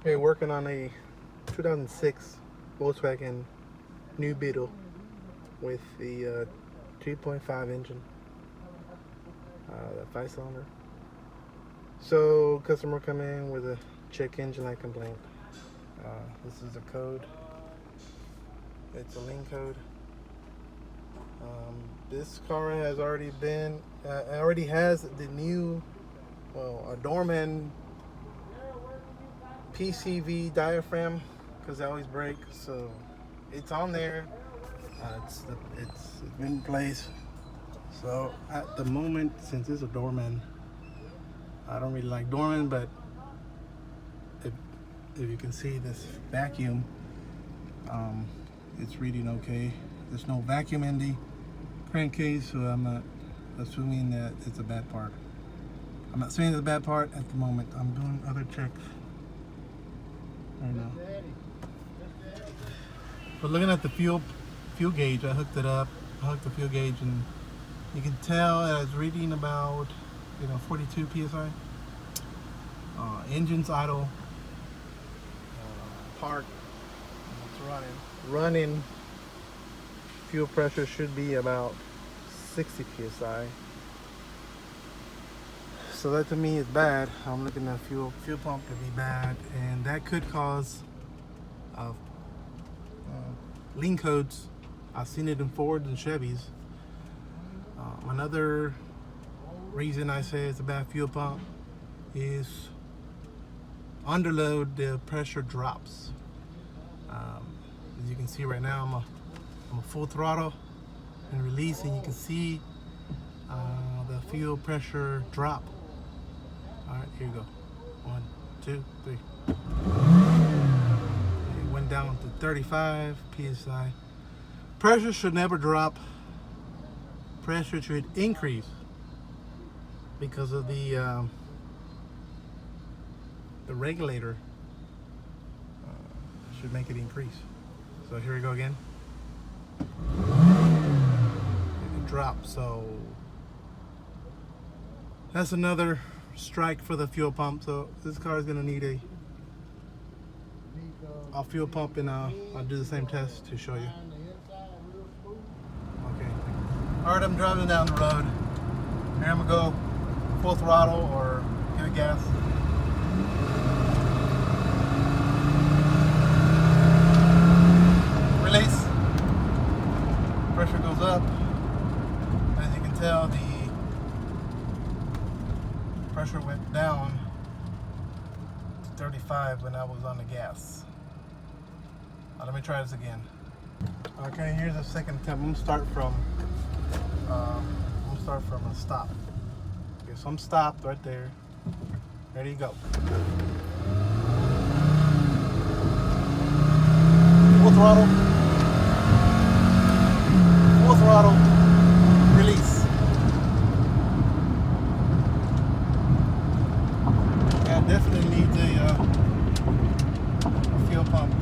Hey, working on a 2006 Volkswagen New Beetle with the 3.5 engine, the 5-cylinder. So customer come in with a check engine light complaint. This is a code. It's a Lean code. This car has already has the new, a dorman PCV diaphragm, because they always break. So it's on there. It's been in place. So at the moment, since it's a dorman, I don't really like dorman, but if you can see this vacuum, it's reading okay. There's no vacuum in the crankcase, so I'm not assuming that it's a bad part. I'm not saying it's a bad part at the moment. I'm doing other checks right now. But looking at the fuel gauge, I hooked it up. I hooked the fuel gauge, and you can tell that it's reading about 42 psi. Engine's idle. Park. It's running. Fuel pressure should be about 60 psi. So that to me is bad. I'm looking at fuel pump to be bad, and that could cause lean codes. I've seen it in Fords and Chevys. Another reason I say it's a bad fuel pump is under load, the pressure drops. As you can see right now, I'm a full throttle and release, and you can see the fuel pressure drop. All right, here you go. 1, 2, 3. It went down to 35 psi. Pressure should never drop. Pressure should increase because of the regulator should make it increase. So here we go again. It dropped. So that's another strike for the fuel pump. So this car is going to need a fuel pump, and I'll do the same test to show you. Okay. All right, I'm driving down the road. Here I'm gonna go full throttle or give it gas. Release. Pressure goes up. As you can tell, the pressure went down to 35 when I was on the gas. Let me try this again. Okay, here's the second attempt. I'm gonna start from a stop. Okay, so I'm stopped right there. Ready to go. Full throttle. Full throttle. Release. Yeah, definitely needs a fuel pump.